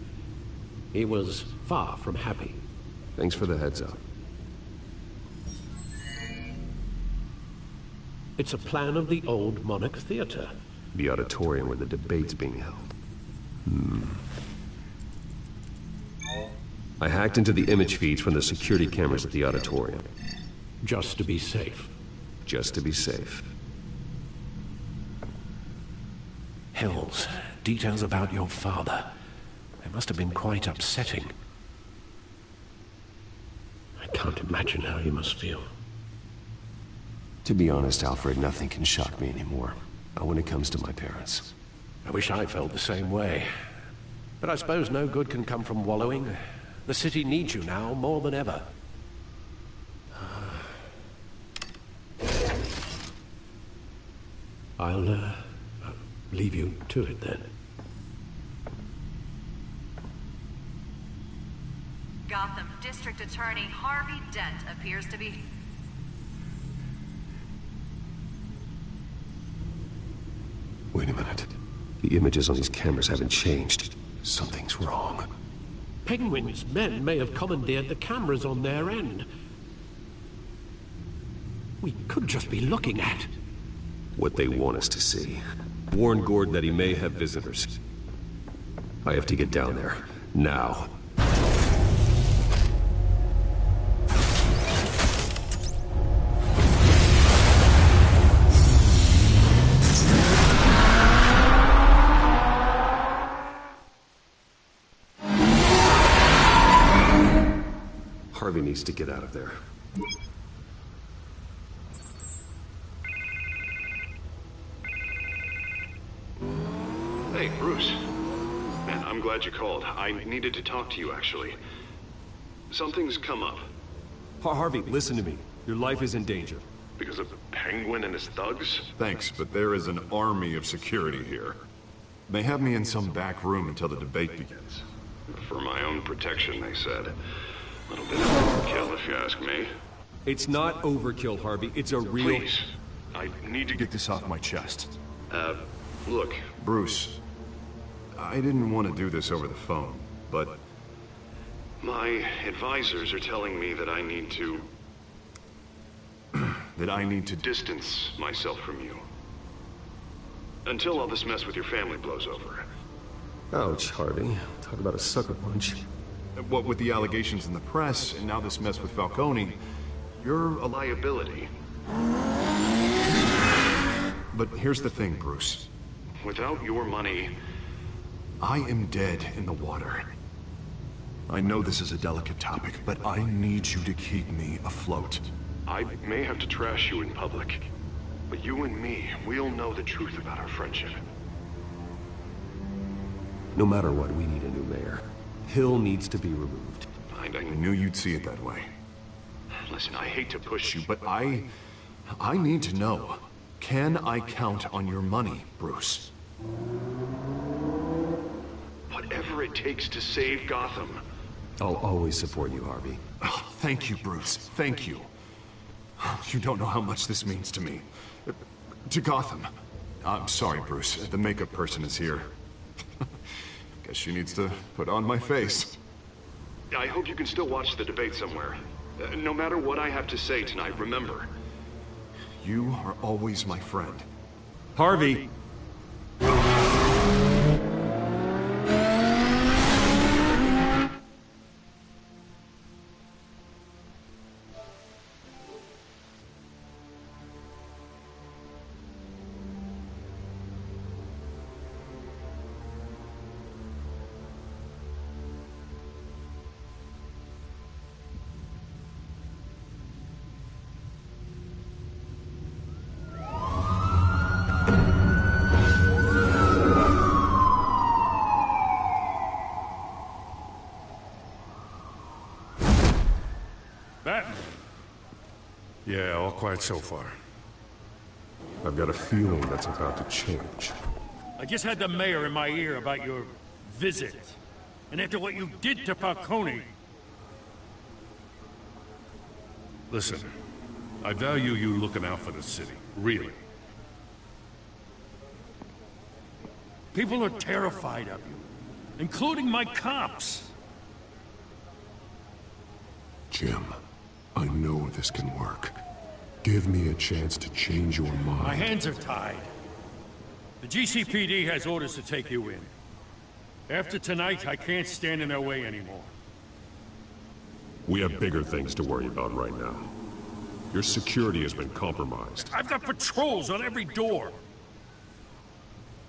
He was far from happy. Thanks for the heads up. It's a plan of the old Monarch Theater. The auditorium where the debate's being held. I hacked into the image feeds from the security cameras at the auditorium. Just to be safe. Just to be safe. Hills, details about your father. They must have been quite upsetting. I can't imagine how you must feel. To be honest, Alfred, nothing can shock me anymore. Not when it comes to my parents. I wish I felt the same way. But I suppose no good can come from wallowing. The city needs you now more than ever. I'll leave you to it then. Gotham District Attorney Harvey Dent appears to be... Wait a minute. The images on these cameras haven't changed. Something's wrong. Penguin's men may have commandeered the cameras on their end. We could just be looking at what they want us to see. Warn Gordon that he may have visitors. I have to get down there. Now. Harvey needs to get out of there. Hey, Bruce. Man, I'm glad you called. I needed to talk to you, actually. Something's come up. Harvey, listen to me. Your life is in danger. Because of the Penguin and his thugs? Thanks, but there is an army of security here. They have me in some back room until the debate begins. For my own protection, they said. A little bit of overkill, if you ask me. It's not overkill, Harvey. It's a real... Please. I need to get this off my chest. Look. Bruce, I didn't want to do this over the phone, but... My advisors are telling me that I need to... that I need to distance myself from you. Until all this mess with your family blows over. Ouch, Harvey. Talk about a sucker punch. What with the allegations in the press, and now this mess with Falcone, you're a liability. But here's the thing, Bruce. Without your money... I am dead in the water. I know this is a delicate topic, but I need you to keep me afloat. I may have to trash you in public, but you and me, we'll know the truth about our friendship. No matter what, we need a new mayor. Hill needs to be removed. I knew you'd see it that way. Listen, I hate to push you, but I need to know. Can I count on your money, Bruce? Whatever it takes to save Gotham. I'll always support you, Harvey. Oh, thank you, Bruce. Thank you. You don't know how much this means to me. To Gotham. I'm sorry, Bruce. The makeup person is here. Guess she needs to put on my face. I hope you can still watch the debate somewhere. No matter what I have to say tonight, remember, you are always my friend. Harvey! Batman? Yeah, all quiet so far. I've got a feeling that's about to change. I just had the mayor in my ear about your visit. And after what you did to Falcone... Listen, I value you looking out for the city. Really. People are terrified of you. Including my cops. Jim, I know this can work. Give me a chance to change your mind. My hands are tied. The GCPD has orders to take you in. After tonight, I can't stand in their way anymore. We have bigger things to worry about right now. Your security has been compromised. I've got patrols on every door.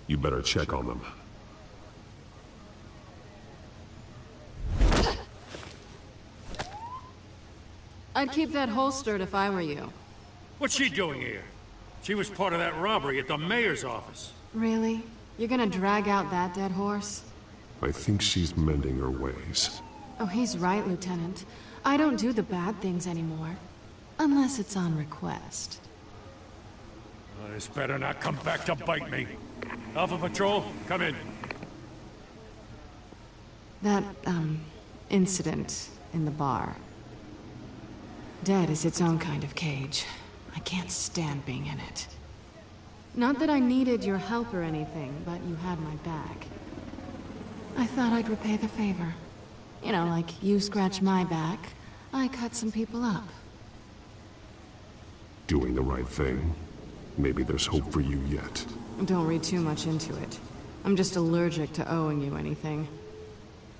You better check on them. I'd keep that holstered if I were you. What's she doing here? She was part of that robbery at the mayor's office. Really? You're gonna drag out that dead horse? I think she's mending her ways. Oh, he's right, Lieutenant. I don't do the bad things anymore. Unless it's on request. This better not come back to bite me. Alpha Patrol, come in. That, incident in the bar. Dead is its own kind of cage. I can't stand being in it. Not that I needed your help or anything, but you had my back. I thought I'd repay the favor. You know, like you scratch my back, I cut some people up. Doing the right thing. Maybe there's hope for you yet. Don't read too much into it. I'm just allergic to owing you anything.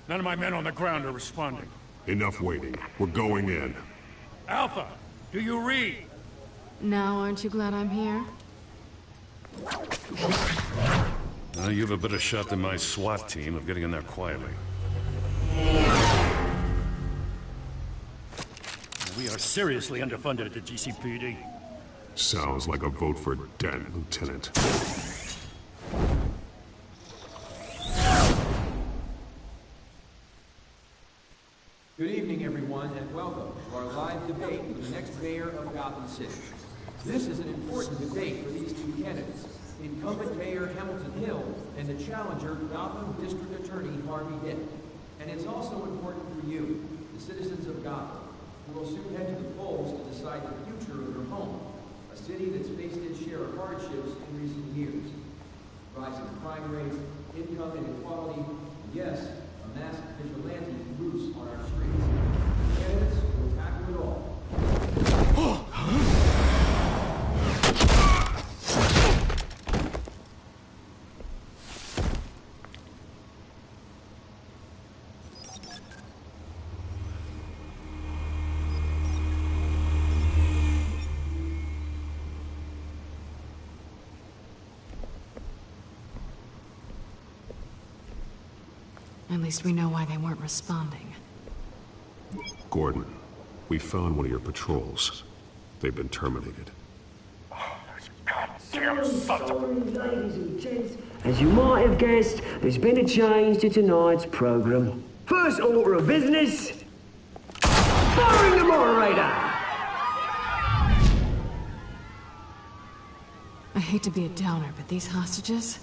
None of my men on the ground are responding. Enough waiting. We're going in. Alpha, do you read? Now, aren't you glad I'm here? You have a better shot than my SWAT team of getting in there quietly. We are seriously underfunded at the GCPD. Sounds like a vote for Dent, Lieutenant. Good evening, everyone, and welcome to our live debate with the next mayor of Gotham City. This is an important debate for these two candidates, incumbent Mayor Hamilton Hill and the challenger Gotham District Attorney Harvey Dent. And it's also important for you, the citizens of Gotham, who will soon head to the polls to decide the future of your home, a city that's faced its share of hardships in recent years. Rising crime rates, income inequality, and yes, a masked vigilante loose on our streets. Candidates will tackle it all. At least we know why they weren't responding. Gordon, we found one of your patrols. They've been terminated. Ladies and gents, as you might have guessed, there's been a change to tonight's program. First order of business, firing the moderator. hate to be a downer, but these hostages...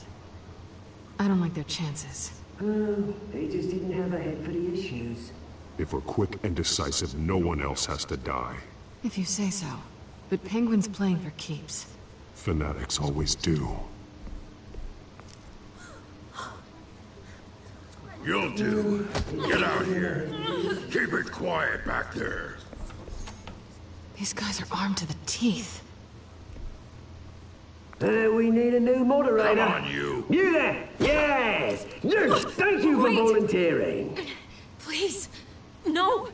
I don't like their chances. They just didn't have a head for the issues. If we're quick and decisive, no one else has to die. If you say so. But Penguin's playing for keeps. Fanatics always do. You'll do. Get out here. Keep it quiet back there. These guys are armed to the teeth. We need a new moderator. Come on, you. You there! Yes! You! Thank you for volunteering. Please, no.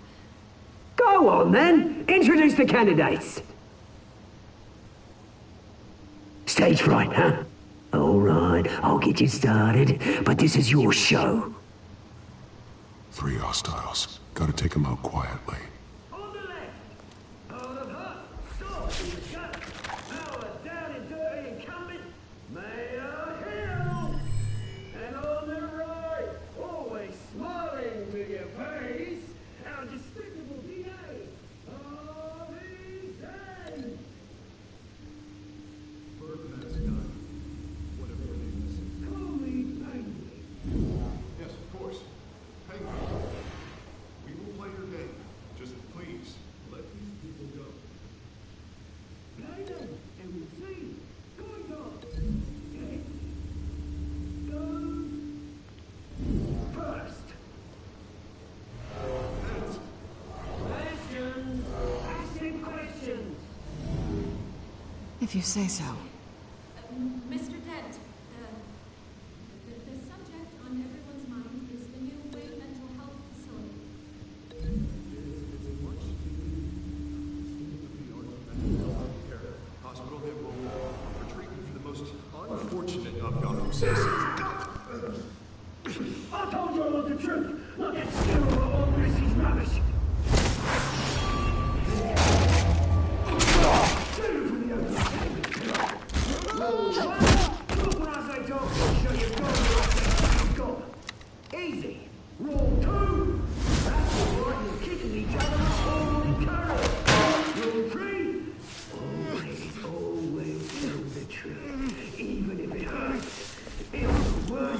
Go on, then. Introduce the candidates. Stage fright, huh? All right, I'll get you started, but this is your show. 3 hostiles. Gotta take them out quietly. If you say so. Mr. Dent, the subject on everyone's mind is the new Wayne Mental Health Facility. Hospital hit roll for treatment for the most unfortunate of Gotham citizens. I told you I want the truth. Look at Silver, all this is rubbish. Easy. Rule 2. That's all right, you're kicking each other all in courage. Rule 3. Always tell the truth, even if it hurts. It's the word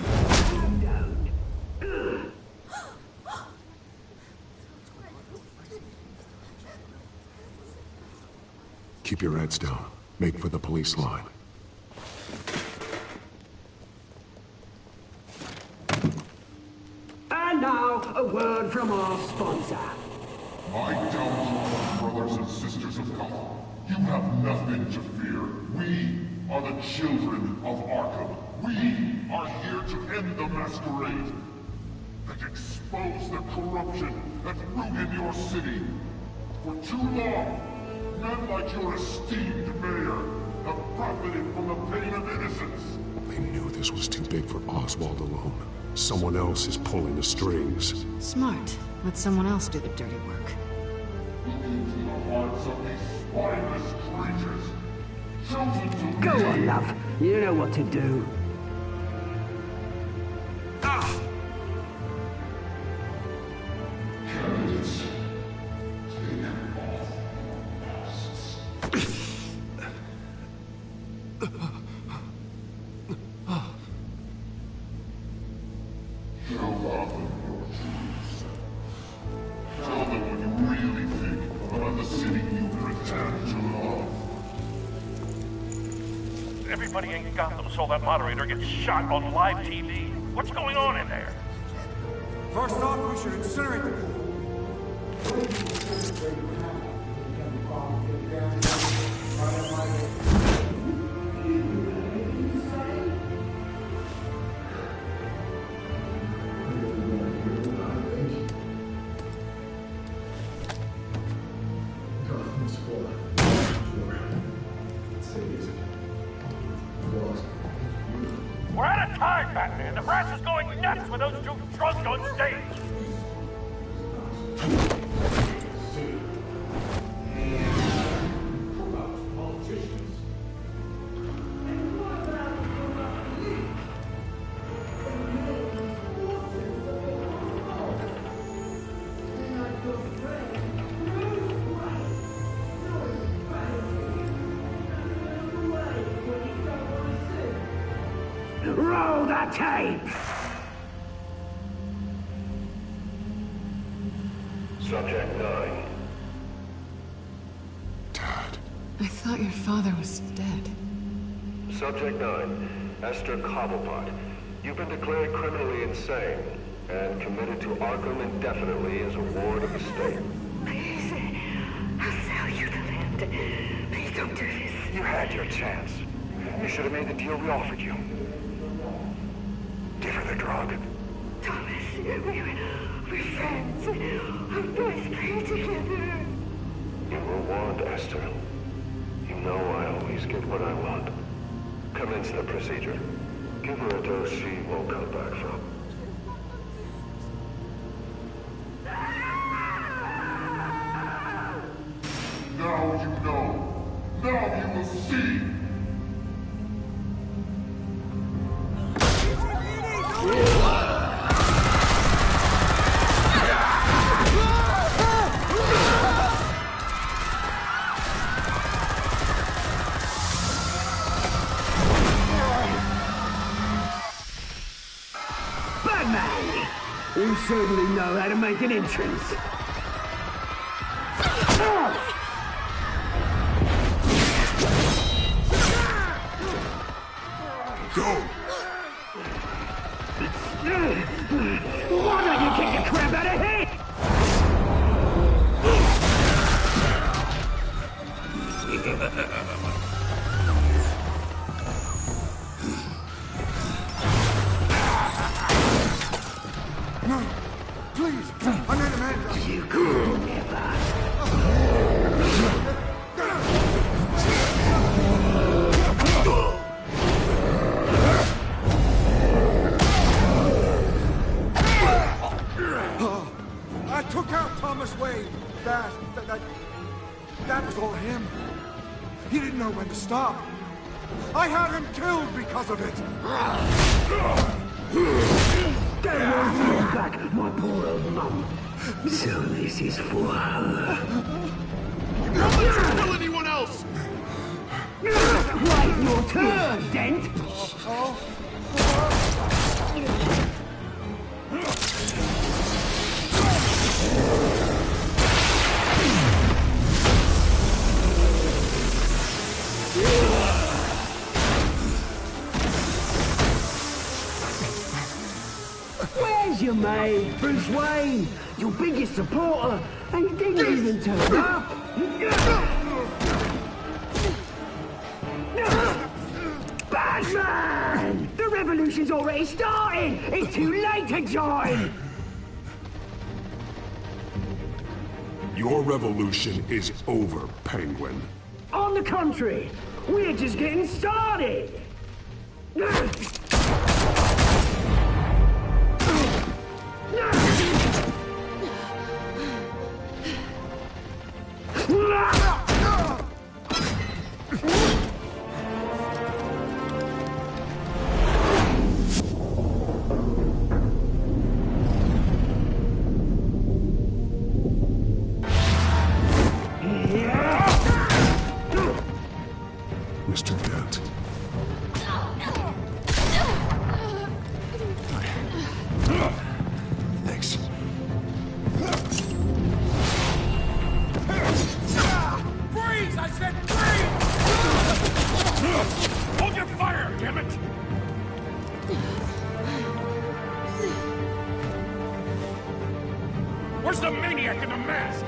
you don't. Keep your heads down. Make for the police line. And now, a word from our sponsor. My downfall, brothers and sisters of Gotham. You have nothing to fear. We are the children of Arkham. We are here to end the masquerade and expose the corruption that ruined your city. For too long, men like your esteemed mayor have profited from the pain of innocence. They knew this was too big for Oswald alone. Someone else is pulling the strings. Smart. Let someone else do the dirty work. Look into the hearts of these spineless creatures. Chosen to Go on, love. You know what to do. Candidates, take off masks. Show Gotham your truths. Tell them what you really think about the city you pretend to love. Everybody in Gotham saw that moderator get shot on live TV. What's going on in there? First off, we should incinerate the pool. We're out of time, Batman. The brass is going nuts with those two drunks on stage. Roll the tape! Subject 9. I thought your father was dead. Subject 9, Esther Cobblepot. You've been declared criminally insane and committed to Arkham indefinitely as a ward of the state. Please, I'll sell you the land. Please don't do this. You had your chance. You should have made the deal we offered you. Give her the drug. Thomas, we're friends. Our boys play together. You were warned, Esther. You know I always get what I want. Commence the procedure. Give her a dose she won't come back from. Now you know. Now you will see. Batman! You certainly know how to make an entrance. Go! Why don't you kick the crap out of him? No, please, I'm not Amanda. You could never. I took out Thomas Wayne. That was all him. He didn't know when to stop. I had him killed because of it. That won't bring back my poor old mum. So this is for her. Don't let you kill anyone else! Wait your turn, Dent! Where's your mate, Bruce Wayne? Your biggest supporter, and he didn't even turn up. Batman! The revolution's already started! It's too late to join! Your revolution is over, Penguin. On the contrary, we're just getting started! Mr. Dent. Thanks. Freeze! I said freeze! Hold your fire, damn it! Where's the maniac in the mask?